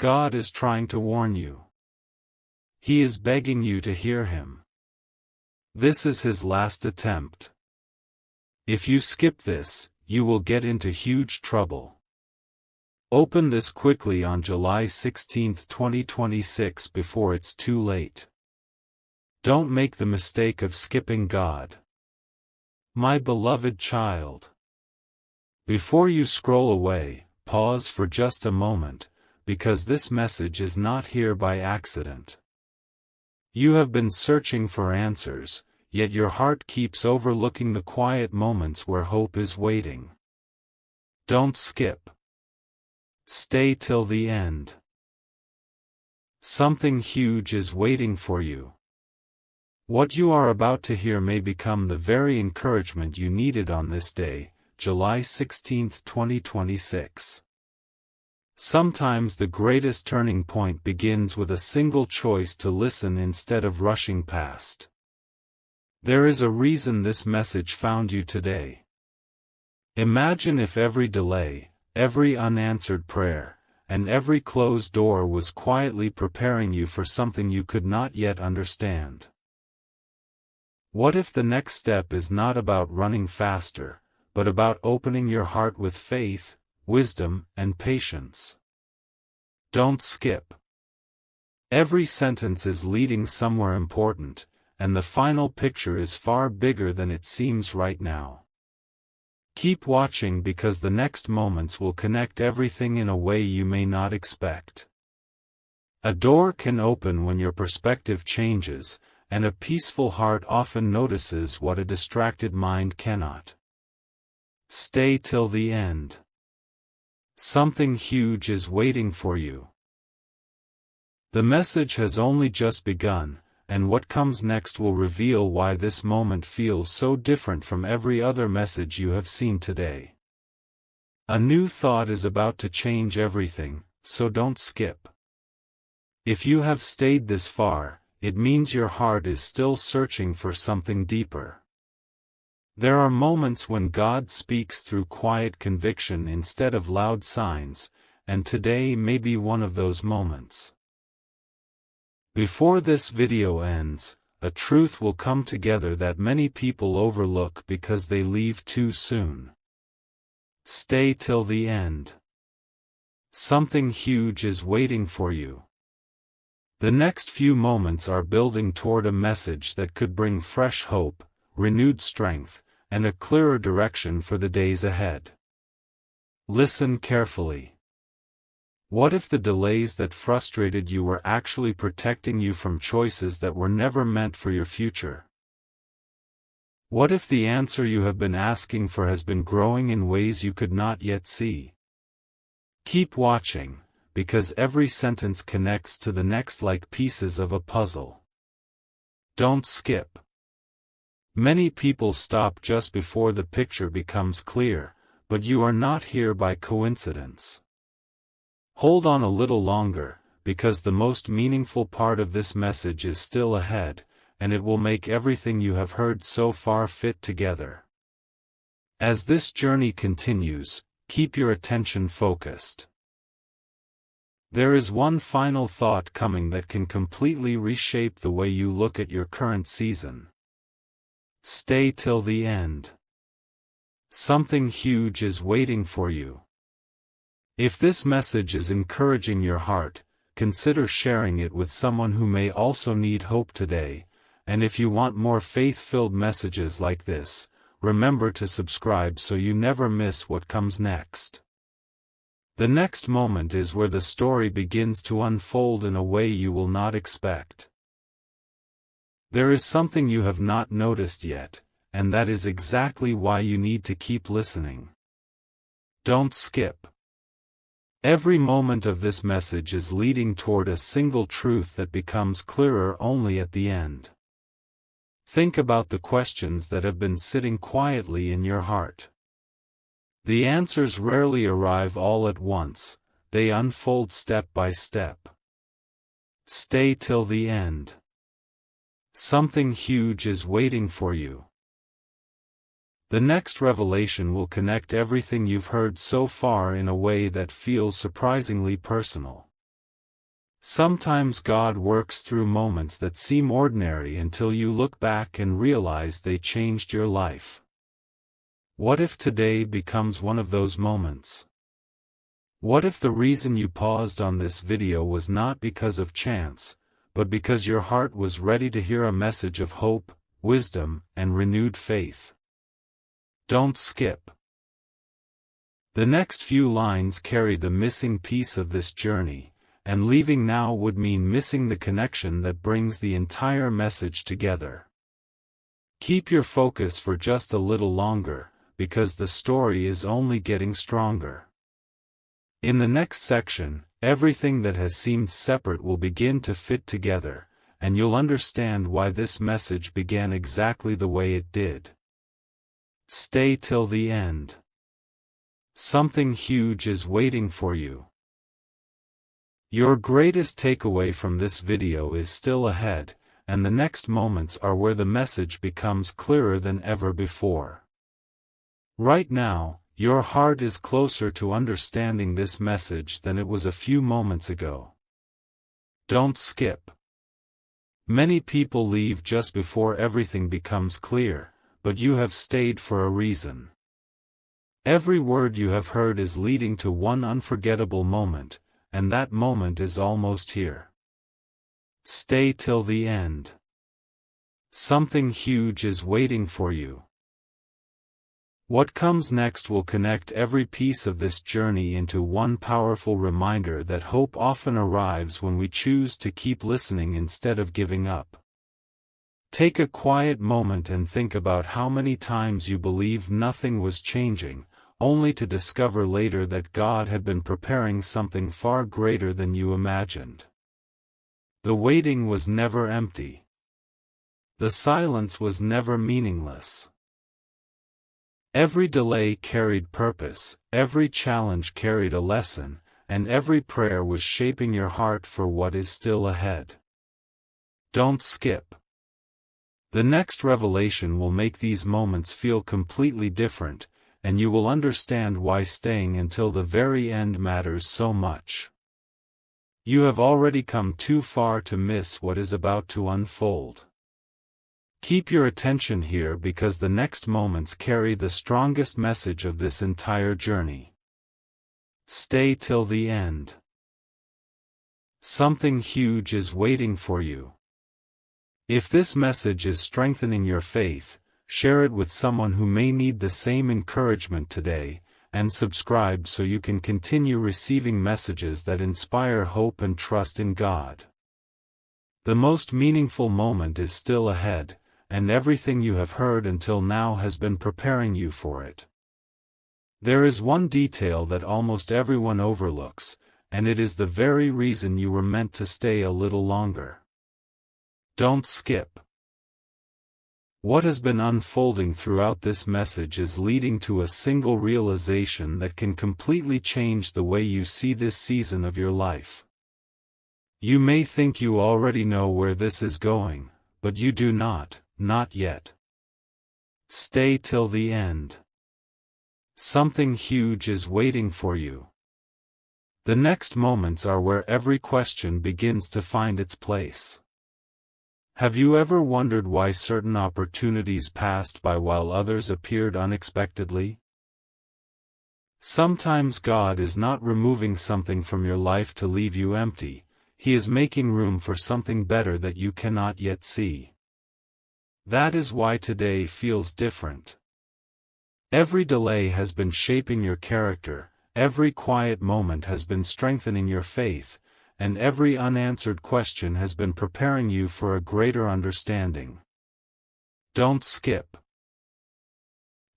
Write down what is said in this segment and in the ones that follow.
God is trying to warn you. He is begging you to hear Him. This is His last attempt. If you skip this, you will get into huge trouble. Open this quickly on July 16, 2026 before it's too late. Don't make the mistake of skipping God. My beloved child. Before you scroll away, pause for just a moment, because this message is not here by accident. You have been searching for answers, yet your heart keeps overlooking the quiet moments where hope is waiting. Don't skip. Stay till the end. Something huge is waiting for you. What you are about to hear may become the very encouragement you needed on this day, July 16, 2026. Sometimes the greatest turning point begins with a single choice to listen instead of rushing past. There is a reason this message found you today. Imagine if every delay, every unanswered prayer, and every closed door was quietly preparing you for something you could not yet understand. What if the next step is not about running faster, but about opening your heart with faith, wisdom, and patience? Don't skip. Every sentence is leading somewhere important, and the final picture is far bigger than it seems right now. Keep watching because the next moments will connect everything in a way you may not expect. A door can open when your perspective changes, and a peaceful heart often notices what a distracted mind cannot. Stay till the end. Something huge is waiting for you. The message has only just begun, and what comes next will reveal why this moment feels so different from every other message you have seen today. A new thought is about to change everything, so don't skip. If you have stayed this far, it means your heart is still searching for something deeper. There are moments when God speaks through quiet conviction instead of loud signs, and today may be one of those moments. Before this video ends, a truth will come together that many people overlook because they leave too soon. Stay till the end. Something huge is waiting for you. The next few moments are building toward a message that could bring fresh hope, renewed strength, and a clearer direction for the days ahead. Listen carefully. What if the delays that frustrated you were actually protecting you from choices that were never meant for your future? What if the answer you have been asking for has been growing in ways you could not yet see? Keep watching, because every sentence connects to the next like pieces of a puzzle. Don't skip. Many people stop just before the picture becomes clear, but you are not here by coincidence. Hold on a little longer, because the most meaningful part of this message is still ahead, and it will make everything you have heard so far fit together. As this journey continues, keep your attention focused. There is one final thought coming that can completely reshape the way you look at your current season. Stay till the end. Something huge is waiting for you. If this message is encouraging your heart, consider sharing it with someone who may also need hope today, and if you want more faith-filled messages like this, remember to subscribe so you never miss what comes next. The next moment is where the story begins to unfold in a way you will not expect. There is something you have not noticed yet, and that is exactly why you need to keep listening. Don't skip. Every moment of this message is leading toward a single truth that becomes clearer only at the end. Think about the questions that have been sitting quietly in your heart. The answers rarely arrive all at once, they unfold step by step. Stay till the end. Something huge is waiting for you. The next revelation will connect everything you've heard so far in a way that feels surprisingly personal. Sometimes God works through moments that seem ordinary until you look back and realize they changed your life. What if today becomes one of those moments? What if the reason you paused on this video was not because of chance, but because your heart was ready to hear a message of hope, wisdom, and renewed faith? Don't skip. The next few lines carry the missing piece of this journey, and leaving now would mean missing the connection that brings the entire message together. Keep your focus for just a little longer, because the story is only getting stronger. In the next section, everything that has seemed separate will begin to fit together, and you'll understand why this message began exactly the way it did. Stay till the end. Something huge is waiting for you. Your greatest takeaway from this video is still ahead, and the next moments are where the message becomes clearer than ever before. Right now, your heart is closer to understanding this message than it was a few moments ago. Don't skip. Many people leave just before everything becomes clear, but you have stayed for a reason. Every word you have heard is leading to one unforgettable moment, and that moment is almost here. Stay till the end. Something huge is waiting for you. What comes next will connect every piece of this journey into one powerful reminder that hope often arrives when we choose to keep listening instead of giving up. Take a quiet moment and think about how many times you believed nothing was changing, only to discover later that God had been preparing something far greater than you imagined. The waiting was never empty. The silence was never meaningless. Every delay carried purpose, every challenge carried a lesson, and every prayer was shaping your heart for what is still ahead. Don't skip. The next revelation will make these moments feel completely different, and you will understand why staying until the very end matters so much. You have already come too far to miss what is about to unfold. Keep your attention here because the next moments carry the strongest message of this entire journey. Stay till the end. Something huge is waiting for you. If this message is strengthening your faith, share it with someone who may need the same encouragement today, and subscribe so you can continue receiving messages that inspire hope and trust in God. The most meaningful moment is still ahead, and everything you have heard until now has been preparing you for it. There is one detail that almost everyone overlooks, and it is the very reason you were meant to stay a little longer. Don't skip. What has been unfolding throughout this message is leading to a single realization that can completely change the way you see this season of your life. You may think you already know where this is going, but you do not yet. Stay till the end. Something huge is waiting for you. The next moments are where every question begins to find its place. Have you ever wondered why certain opportunities passed by while others appeared unexpectedly? Sometimes God is not removing something from your life to leave you empty, He is making room for something better that you cannot yet see. That is why today feels different. Every delay has been shaping your character, every quiet moment has been strengthening your faith, and every unanswered question has been preparing you for a greater understanding. Don't skip.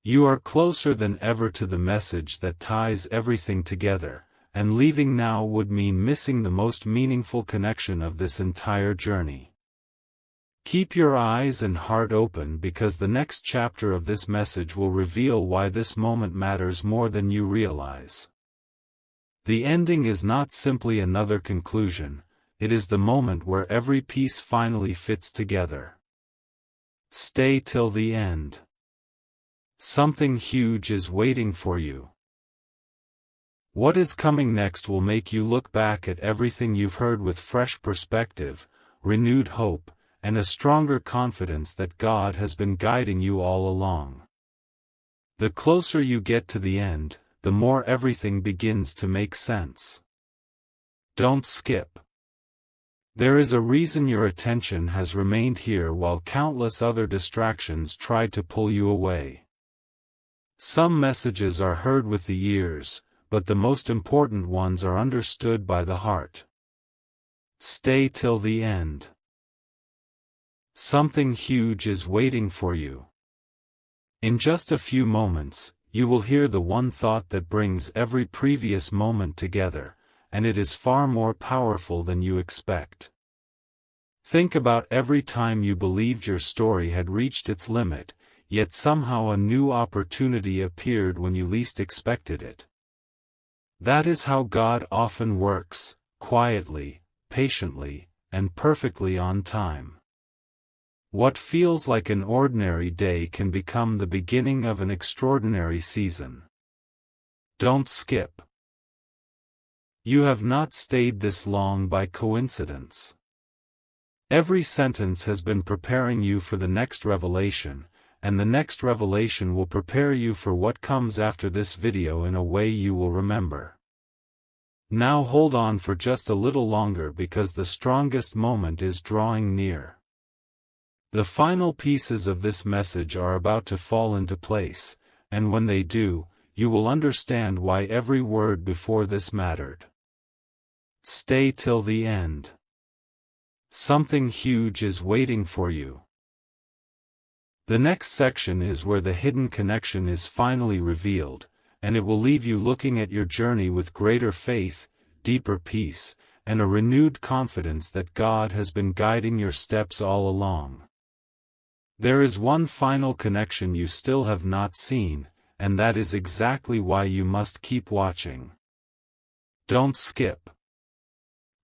You are closer than ever to the message that ties everything together, and leaving now would mean missing the most meaningful connection of this entire journey. Keep your eyes and heart open because the next chapter of this message will reveal why this moment matters more than you realize. The ending is not simply another conclusion, it is the moment where every piece finally fits together. Stay till the end. Something huge is waiting for you. What is coming next will make you look back at everything you've heard with fresh perspective, renewed hope, and a stronger confidence that God has been guiding you all along. The closer you get to the end, the more everything begins to make sense. Don't skip. There is a reason your attention has remained here while countless other distractions tried to pull you away. Some messages are heard with the ears, but the most important ones are understood by the heart. Stay till the end. Something huge is waiting for you. In just a few moments, you will hear the one thought that brings every previous moment together, and it is far more powerful than you expect. Think about every time you believed your story had reached its limit, yet somehow a new opportunity appeared when you least expected it. That is how God often works, quietly, patiently, and perfectly on time. What feels like an ordinary day can become the beginning of an extraordinary season. Don't skip. You have not stayed this long by coincidence. Every sentence has been preparing you for the next revelation, and the next revelation will prepare you for what comes after this video in a way you will remember. Now hold on for just a little longer because the strongest moment is drawing near. The final pieces of this message are about to fall into place, and when they do, you will understand why every word before this mattered. Stay till the end. Something huge is waiting for you. The next section is where the hidden connection is finally revealed, and it will leave you looking at your journey with greater faith, deeper peace, and a renewed confidence that God has been guiding your steps all along. There is one final connection you still have not seen, and that is exactly why you must keep watching. Don't skip.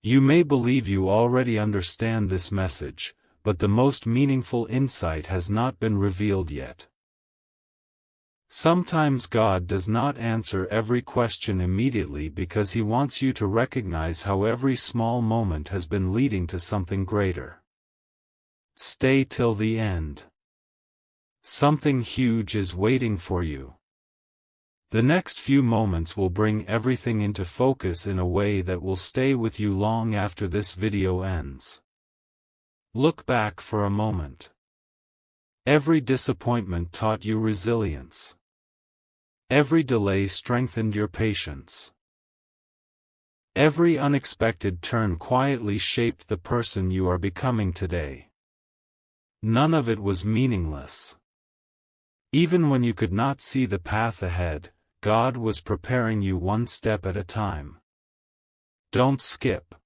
You may believe you already understand this message, but the most meaningful insight has not been revealed yet. Sometimes God does not answer every question immediately because He wants you to recognize how every small moment has been leading to something greater. Stay till the end. Something huge is waiting for you. The next few moments will bring everything into focus in a way that will stay with you long after this video ends. Look back for a moment. Every disappointment taught you resilience. Every delay strengthened your patience. Every unexpected turn quietly shaped the person you are becoming today. None of it was meaningless. Even when you could not see the path ahead, God was preparing you one step at a time. Don't skip.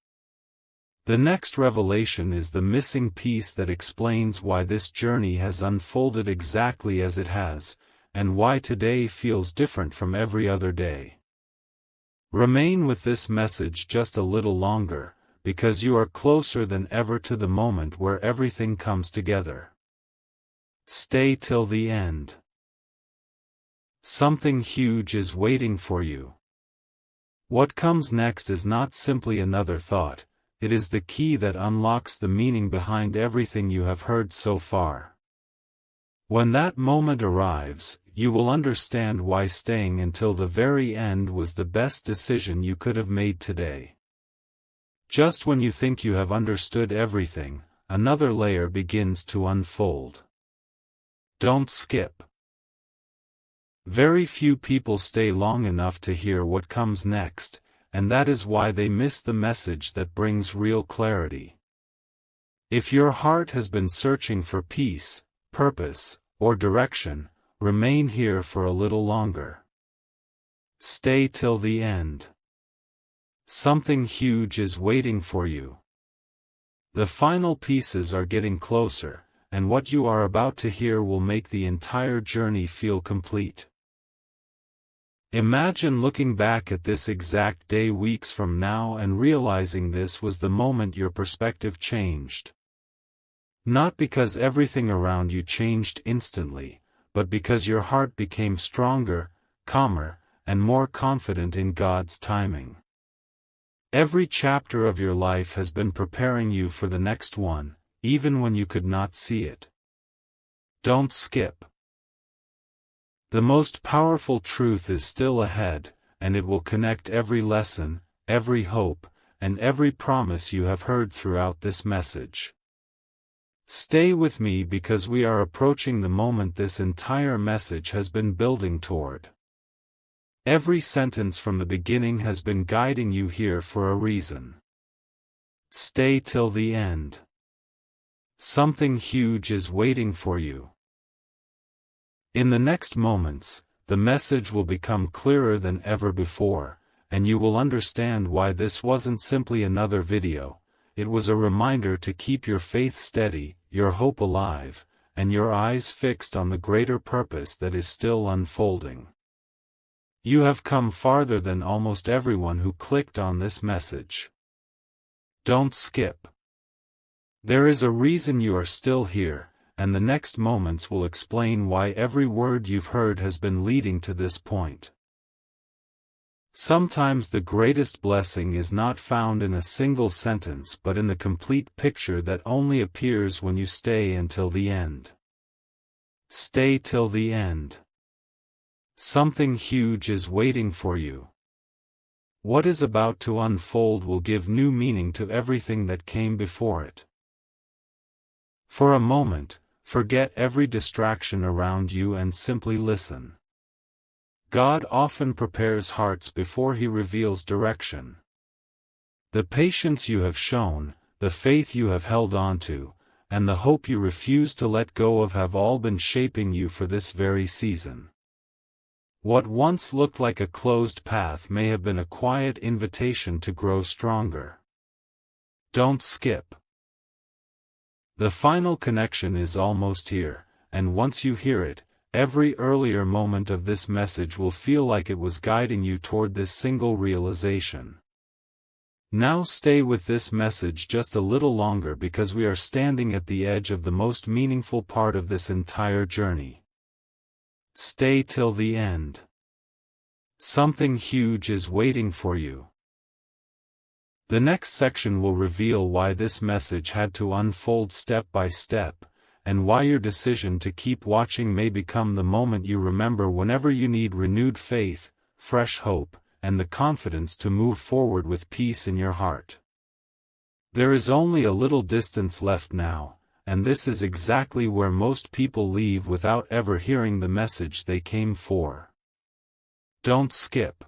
The next revelation is the missing piece that explains why this journey has unfolded exactly as it has, and why today feels different from every other day. Remain with this message just a little longer, because you are closer than ever to the moment where everything comes together. Stay till the end. Something huge is waiting for you. What comes next is not simply another thought. It is the key that unlocks the meaning behind everything you have heard so far. When that moment arrives, you will understand why staying until the very end was the best decision you could have made today. Just when you think you have understood everything, another layer begins to unfold. Don't skip. Very few people stay long enough to hear what comes next, and that is why they miss the message that brings real clarity. If your heart has been searching for peace, purpose, or direction, remain here for a little longer. Stay till the end. Something huge is waiting for you. The final pieces are getting closer, and what you are about to hear will make the entire journey feel complete. Imagine looking back at this exact day weeks from now and realizing this was the moment your perspective changed. Not because everything around you changed instantly, but because your heart became stronger, calmer, and more confident in God's timing. Every chapter of your life has been preparing you for the next one, even when you could not see it. Don't skip. The most powerful truth is still ahead, and it will connect every lesson, every hope, and every promise you have heard throughout this message. Stay with me because we are approaching the moment this entire message has been building toward. Every sentence from the beginning has been guiding you here for a reason. Stay till the end. Something huge is waiting for you. In the next moments, the message will become clearer than ever before, and you will understand why this wasn't simply another video. It was a reminder to keep your faith steady, your hope alive, and your eyes fixed on the greater purpose that is still unfolding. You have come farther than almost everyone who clicked on this message. Don't skip. There is a reason you are still here, and the next moments will explain why every word you've heard has been leading to this point. Sometimes the greatest blessing is not found in a single sentence but in the complete picture that only appears when you stay until the end. Stay till the end. Something huge is waiting for you. What is about to unfold will give new meaning to everything that came before it. For a moment, forget every distraction around you and simply listen. God often prepares hearts before He reveals direction. The patience you have shown, the faith you have held on to, and the hope you refuse to let go of have all been shaping you for this very season. What once looked like a closed path may have been a quiet invitation to grow stronger. Don't skip. The final connection is almost here, and once you hear it, every earlier moment of this message will feel like it was guiding you toward this single realization. Now stay with this message just a little longer because we are standing at the edge of the most meaningful part of this entire journey. Stay till the end. Something huge is waiting for you. The next section will reveal why this message had to unfold step by step, and why your decision to keep watching may become the moment you remember whenever you need renewed faith, fresh hope, and the confidence to move forward with peace in your heart. There is only a little distance left now, and this is exactly where most people leave without ever hearing the message they came for. Don't skip.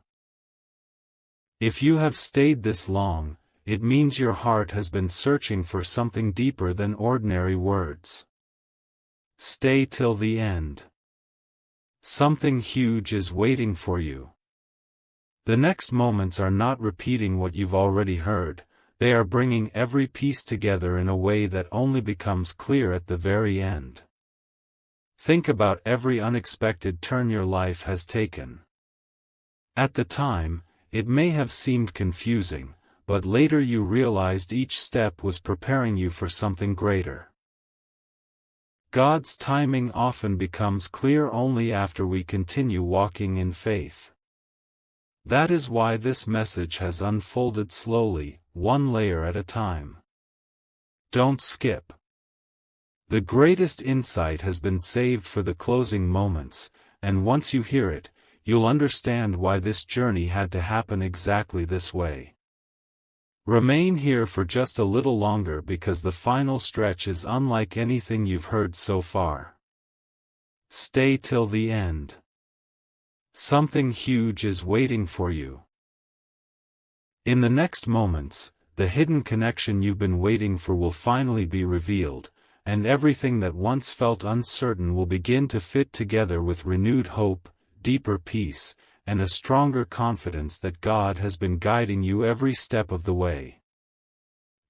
If you have stayed this long, it means your heart has been searching for something deeper than ordinary words. Stay till the end. Something huge is waiting for you. The next moments are not repeating what you've already heard, they are bringing every piece together in a way that only becomes clear at the very end. Think about every unexpected turn your life has taken. At the time, it may have seemed confusing, but later you realized each step was preparing you for something greater. God's timing often becomes clear only after we continue walking in faith. That is why this message has unfolded slowly, one layer at a time. Don't skip. The greatest insight has been saved for the closing moments, and once you hear it, you'll understand why this journey had to happen exactly this way. Remain here for just a little longer because the final stretch is unlike anything you've heard so far. Stay till the end. Something huge is waiting for you. In the next moments, the hidden connection you've been waiting for will finally be revealed, and everything that once felt uncertain will begin to fit together with renewed hope, deeper peace, and a stronger confidence that God has been guiding you every step of the way.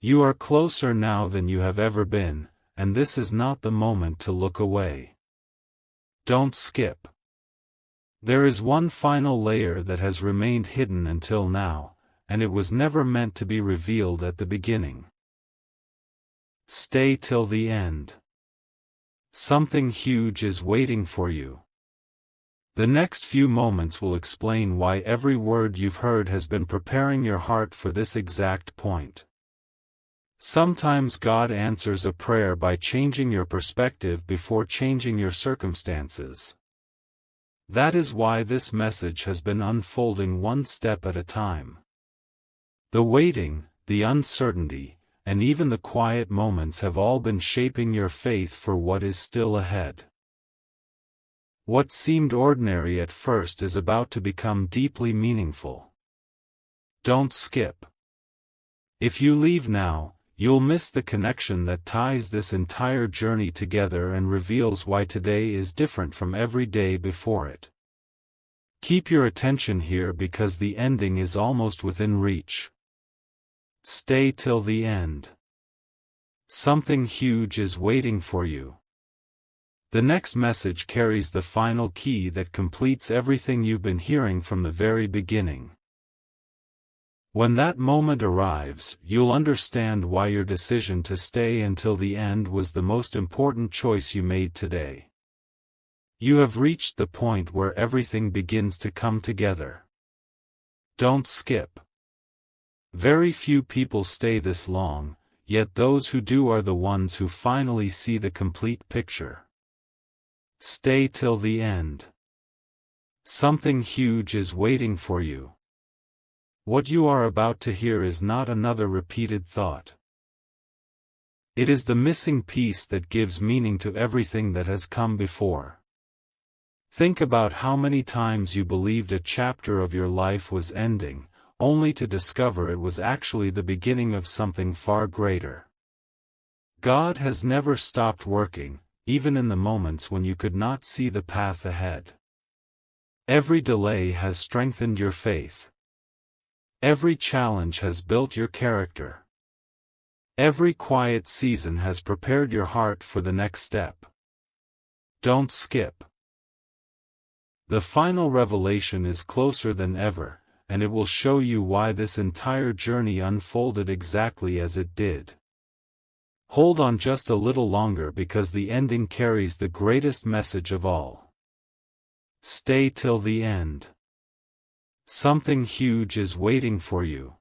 You are closer now than you have ever been, and this is not the moment to look away. Don't skip. There is one final layer that has remained hidden until now, and it was never meant to be revealed at the beginning. Stay till the end. Something huge is waiting for you. The next few moments will explain why every word you've heard has been preparing your heart for this exact point. Sometimes God answers a prayer by changing your perspective before changing your circumstances. That is why this message has been unfolding one step at a time. The waiting, the uncertainty, and even the quiet moments have all been shaping your faith for what is still ahead. What seemed ordinary at first is about to become deeply meaningful. Don't skip. If you leave now, you'll miss the connection that ties this entire journey together and reveals why today is different from every day before it. Keep your attention here because the ending is almost within reach. Stay till the end. Something huge is waiting for you. The next message carries the final key that completes everything you've been hearing from the very beginning. When that moment arrives, you'll understand why your decision to stay until the end was the most important choice you made today. You have reached the point where everything begins to come together. Don't skip. Very few people stay this long, yet those who do are the ones who finally see the complete picture. Stay till the end. Something huge is waiting for you. What you are about to hear is not another repeated thought. It is the missing piece that gives meaning to everything that has come before. Think about how many times you believed a chapter of your life was ending, only to discover it was actually the beginning of something far greater. God has never stopped working, even in the moments when you could not see the path ahead. Every delay has strengthened your faith. Every challenge has built your character. Every quiet season has prepared your heart for the next step. Don't skip. The final revelation is closer than ever, and it will show you why this entire journey unfolded exactly as it did. Hold on just a little longer because the ending carries the greatest message of all. Stay till the end. Something huge is waiting for you.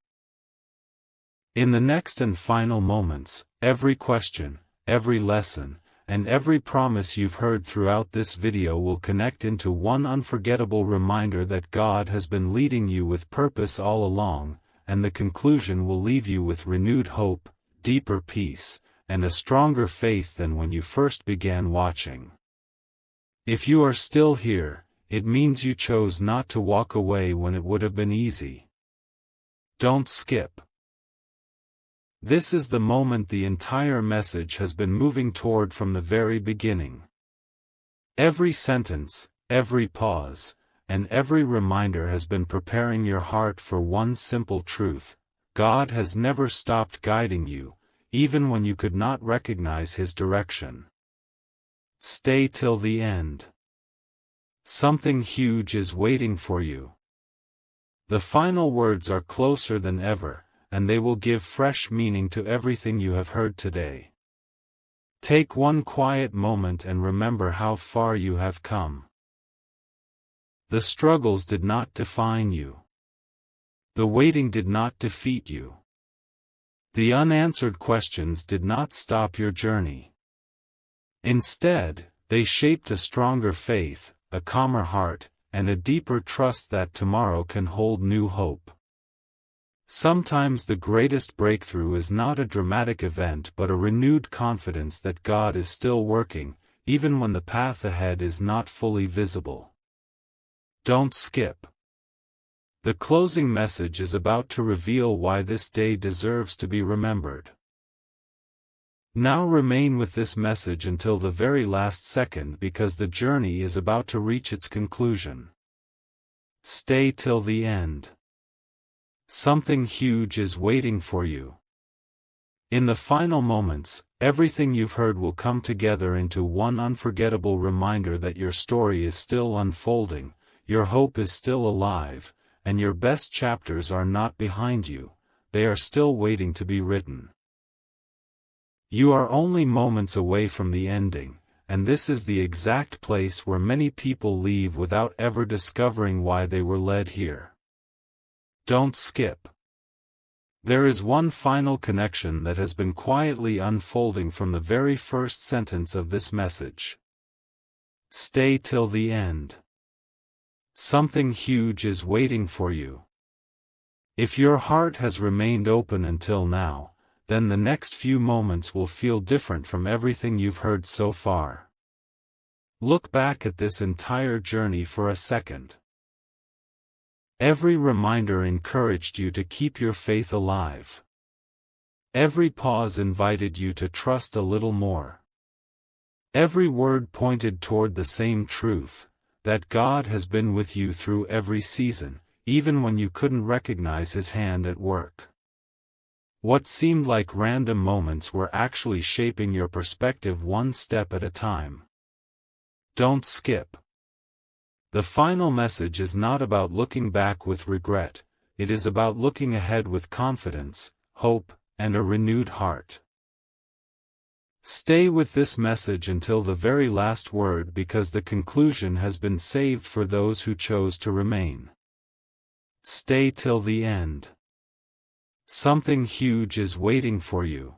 In the next and final moments, every question, every lesson, and every promise you've heard throughout this video will connect into one unforgettable reminder that God has been leading you with purpose all along, and the conclusion will leave you with renewed hope, deeper peace, and a stronger faith than when you first began watching. If you are still here, it means you chose not to walk away when it would have been easy. Don't skip. This is the moment the entire message has been moving toward from the very beginning. Every sentence, every pause, and every reminder has been preparing your heart for one simple truth: God has never stopped guiding you, even when you could not recognize His direction. Stay till the end. Something huge is waiting for you. The final words are closer than ever, and they will give fresh meaning to everything you have heard today. Take one quiet moment and remember how far you have come. The struggles did not define you. The waiting did not defeat you. The unanswered questions did not stop your journey. Instead, they shaped a stronger faith, a calmer heart, and a deeper trust that tomorrow can hold new hope. Sometimes the greatest breakthrough is not a dramatic event but a renewed confidence that God is still working, even when the path ahead is not fully visible. Don't skip. The closing message is about to reveal why this day deserves to be remembered. Now remain with this message until the very last second because the journey is about to reach its conclusion. Stay till the end. Something huge is waiting for you. In the final moments, everything you've heard will come together into one unforgettable reminder that your story is still unfolding, your hope is still alive, and your best chapters are not behind you, they are still waiting to be written. You are only moments away from the ending, and this is the exact place where many people leave without ever discovering why they were led here. Don't skip. There is one final connection that has been quietly unfolding from the very first sentence of this message. Stay till the end. Something huge is waiting for you. If your heart has remained open until now, then the next few moments will feel different from everything you've heard so far. Look back at this entire journey for a second. Every reminder encouraged you to keep your faith alive. Every pause invited you to trust a little more. Every word pointed toward the same truth, that God has been with you through every season, even when you couldn't recognize His hand at work. What seemed like random moments were actually shaping your perspective one step at a time. Don't skip. The final message is not about looking back with regret, it is about looking ahead with confidence, hope, and a renewed heart. Stay with this message until the very last word because the conclusion has been saved for those who chose to remain. Stay till the end. Something huge is waiting for you.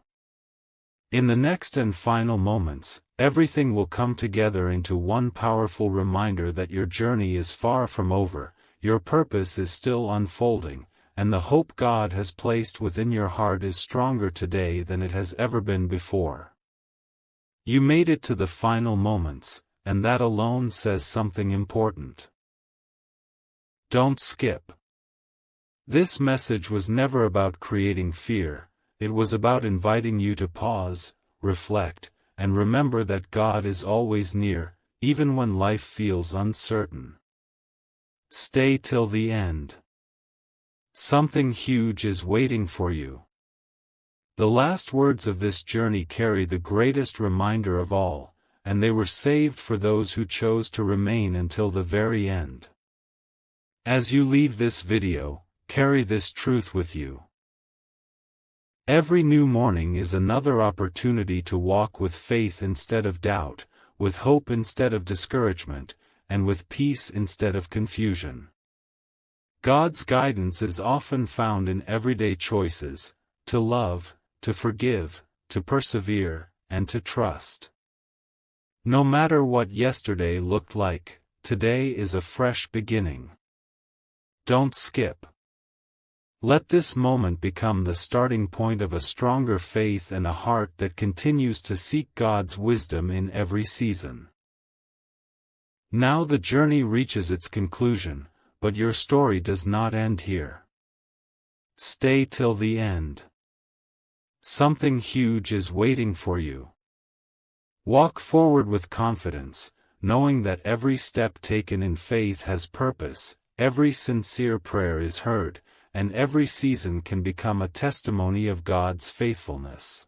In the next and final moments, everything will come together into one powerful reminder that your journey is far from over, your purpose is still unfolding, and the hope God has placed within your heart is stronger today than it has ever been before. You made it to the final moments, and that alone says something important. Don't skip. This message was never about creating fear, it was about inviting you to pause, reflect, and remember that God is always near, even when life feels uncertain. Stay till the end. Something huge is waiting for you. The last words of this journey carry the greatest reminder of all, and they were saved for those who chose to remain until the very end. As you leave this video, carry this truth with you. Every new morning is another opportunity to walk with faith instead of doubt, with hope instead of discouragement, and with peace instead of confusion. God's guidance is often found in everyday choices: to love, to forgive, to persevere, and to trust. No matter what yesterday looked like, today is a fresh beginning. Don't skip. Let this moment become the starting point of a stronger faith and a heart that continues to seek God's wisdom in every season. Now the journey reaches its conclusion, but your story does not end here. Stay till the end. Something huge is waiting for you. Walk forward with confidence, knowing that every step taken in faith has purpose, every sincere prayer is heard, and every season can become a testimony of God's faithfulness.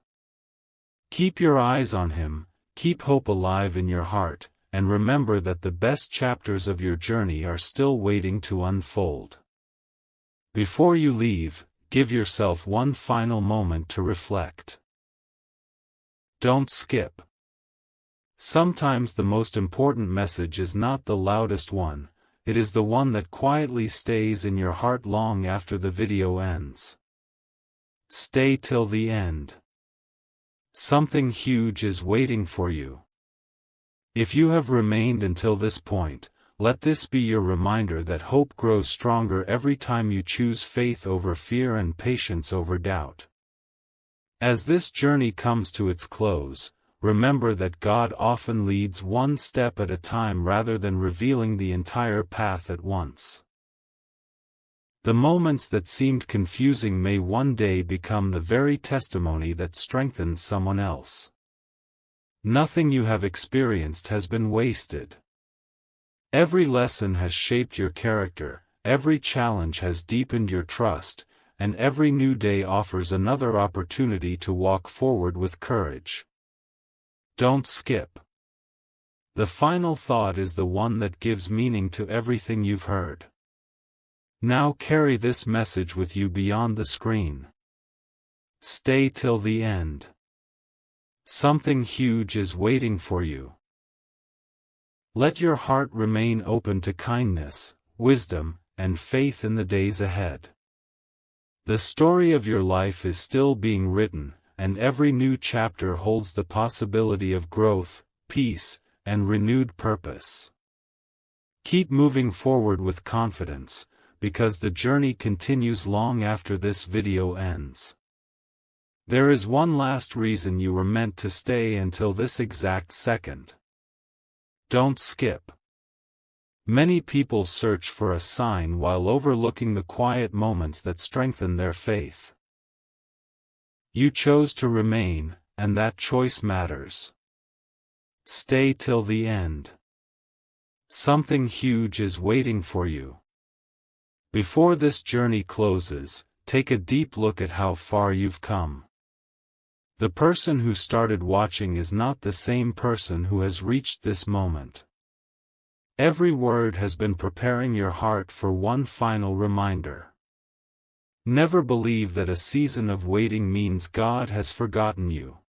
Keep your eyes on Him, keep hope alive in your heart, and remember that the best chapters of your journey are still waiting to unfold. Before you leave, give yourself one final moment to reflect. Don't skip. Sometimes the most important message is not the loudest one, it is the one that quietly stays in your heart long after the video ends. Stay till the end. Something huge is waiting for you. If you have remained until this point, let this be your reminder that hope grows stronger every time you choose faith over fear and patience over doubt. As this journey comes to its close, remember that God often leads one step at a time rather than revealing the entire path at once. The moments that seemed confusing may one day become the very testimony that strengthens someone else. Nothing you have experienced has been wasted. Every lesson has shaped your character, every challenge has deepened your trust, and every new day offers another opportunity to walk forward with courage. Don't skip. The final thought is the one that gives meaning to everything you've heard. Now carry this message with you beyond the screen. Stay till the end. Something huge is waiting for you. Let your heart remain open to kindness, wisdom, and faith in the days ahead. The story of your life is still being written, and every new chapter holds the possibility of growth, peace, and renewed purpose. Keep moving forward with confidence, because the journey continues long after this video ends. There is one last reason you were meant to stay until this exact second. Don't skip. Many people search for a sign while overlooking the quiet moments that strengthen their faith. You chose to remain, and that choice matters. Stay till the end. Something huge is waiting for you. Before this journey closes, take a deep look at how far you've come. The person who started watching is not the same person who has reached this moment. Every word has been preparing your heart for one final reminder. Never believe that a season of waiting means God has forgotten you.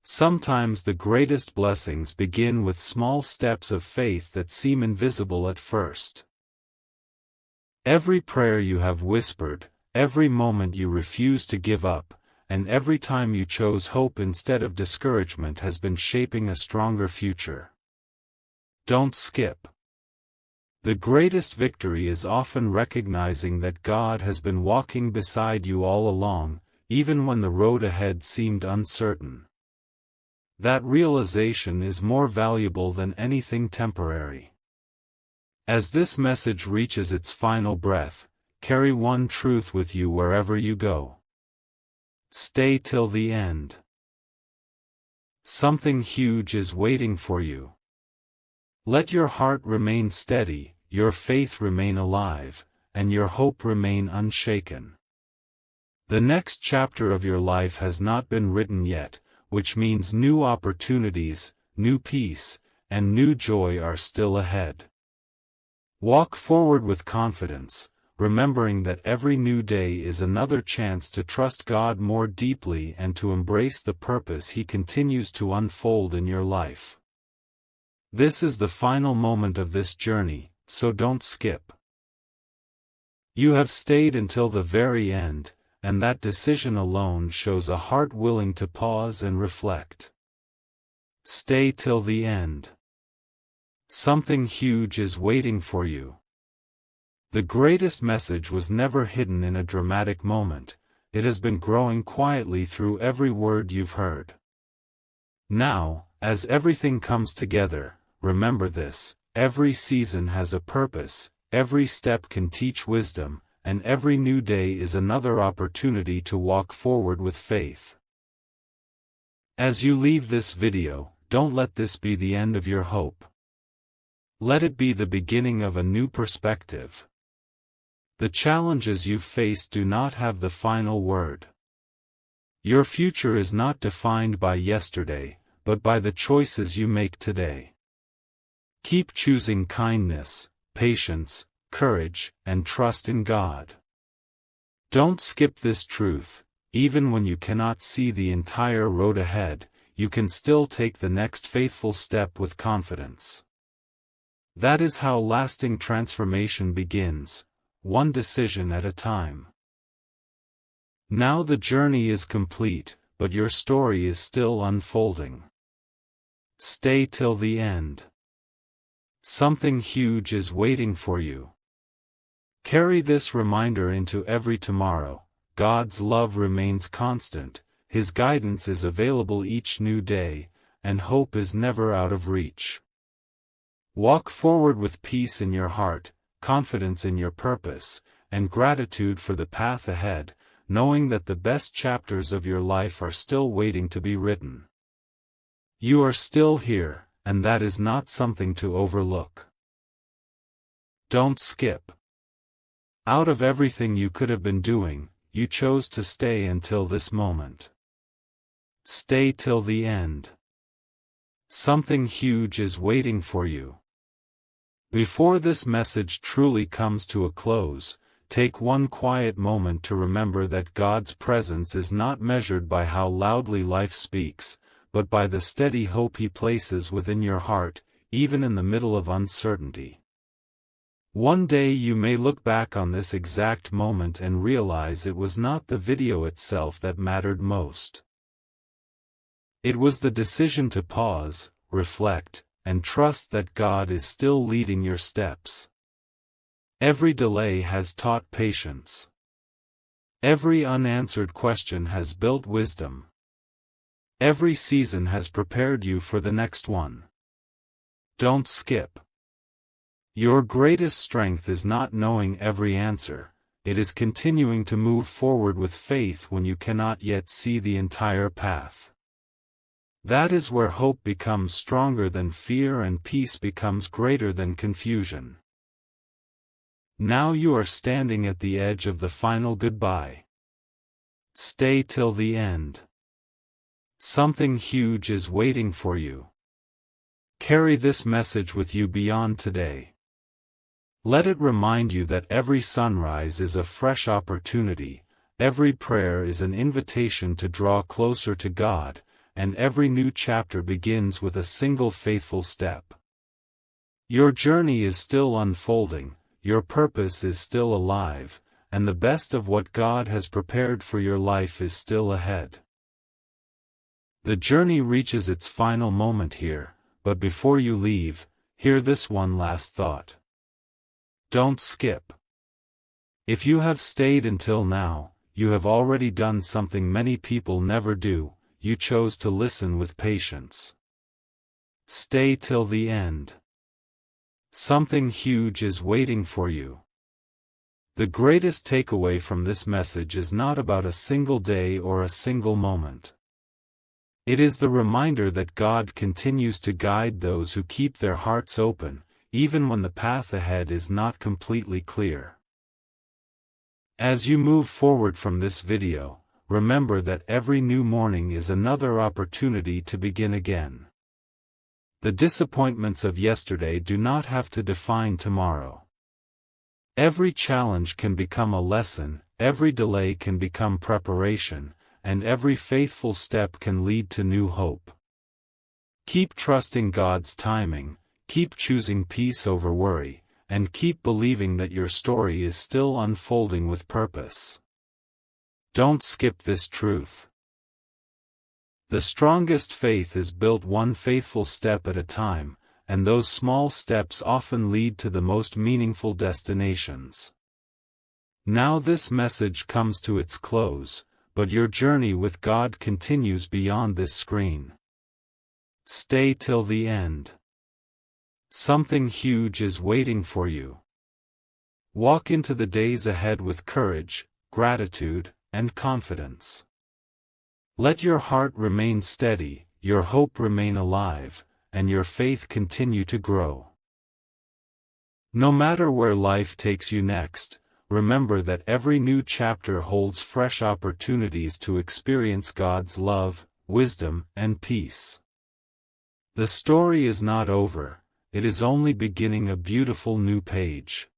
Sometimes the greatest blessings begin with small steps of faith that seem invisible at first. Every prayer you have whispered, every moment you refuse to give up, and every time you chose hope instead of discouragement has been shaping a stronger future. Don't skip. The greatest victory is often recognizing that God has been walking beside you all along, even when the road ahead seemed uncertain. That realization is more valuable than anything temporary. As this message reaches its final breath, carry one truth with you wherever you go. Stay till the end. Something huge is waiting for you. Let your heart remain steady, your faith remain alive, and your hope remain unshaken. The next chapter of your life has not been written yet, which means new opportunities, new peace, and new joy are still ahead. Walk forward with confidence, remembering that every new day is another chance to trust God more deeply and to embrace the purpose He continues to unfold in your life. This is the final moment of this journey, so don't skip. You have stayed until the very end, and that decision alone shows a heart willing to pause and reflect. Stay till the end. Something huge is waiting for you. The greatest message was never hidden in a dramatic moment, it has been growing quietly through every word you've heard. Now, as everything comes together, remember this: every season has a purpose, every step can teach wisdom, and every new day is another opportunity to walk forward with faith. As you leave this video, don't let this be the end of your hope. Let it be the beginning of a new perspective. The challenges you've faced do not have the final word. Your future is not defined by yesterday, but by the choices you make today. Keep choosing kindness, patience, courage, and trust in God. Don't skip this truth: even when you cannot see the entire road ahead, you can still take the next faithful step with confidence. That is how lasting transformation begins, one decision at a time. Now the journey is complete, but your story is still unfolding. Stay till the end. Something huge is waiting for you. Carry this reminder into every tomorrow: God's love remains constant, His guidance is available each new day, and hope is never out of reach. Walk forward with peace in your heart, confidence in your purpose, and gratitude for the path ahead, knowing that the best chapters of your life are still waiting to be written. You are still here, and that is not something to overlook. Don't skip. Out of everything you could have been doing, you chose to stay until this moment. Stay till the end. Something huge is waiting for you. Before this message truly comes to a close, take one quiet moment to remember that God's presence is not measured by how loudly life speaks, but by the steady hope He places within your heart, even in the middle of uncertainty. One day you may look back on this exact moment and realize it was not the video itself that mattered most. It was the decision to pause, reflect, and trust that God is still leading your steps. Every delay has taught patience. Every unanswered question has built wisdom. Every season has prepared you for the next one. Don't skip. Your greatest strength is not knowing every answer, it is continuing to move forward with faith when you cannot yet see the entire path. That is where hope becomes stronger than fear and peace becomes greater than confusion. Now you are standing at the edge of the final goodbye. Stay till the end. Something huge is waiting for you. Carry this message with you beyond today. Let it remind you that every sunrise is a fresh opportunity, every prayer is an invitation to draw closer to God, and every new chapter begins with a single faithful step. Your journey is still unfolding, your purpose is still alive, and the best of what God has prepared for your life is still ahead. The journey reaches its final moment here, but before you leave, hear this one last thought. Don't skip. If you have stayed until now, you have already done something many people never do, you chose to listen with patience. Stay till the end. Something huge is waiting for you. The greatest takeaway from this message is not about a single day or a single moment. It is the reminder that God continues to guide those who keep their hearts open, even when the path ahead is not completely clear. As you move forward from this video, remember that every new morning is another opportunity to begin again. The disappointments of yesterday do not have to define tomorrow. Every challenge can become a lesson, every delay can become preparation, and every faithful step can lead to new hope. Keep trusting God's timing, keep choosing peace over worry, and keep believing that your story is still unfolding with purpose. Don't skip this truth. The strongest faith is built one faithful step at a time, and those small steps often lead to the most meaningful destinations. Now this message comes to its close, but your journey with God continues beyond this screen. Stay till the end. Something huge is waiting for you. Walk into the days ahead with courage, gratitude, and confidence. Let your heart remain steady, your hope remain alive, and your faith continue to grow. No matter where life takes you next, remember that every new chapter holds fresh opportunities to experience God's love, wisdom, and peace. The story is not over, it is only beginning a beautiful new page.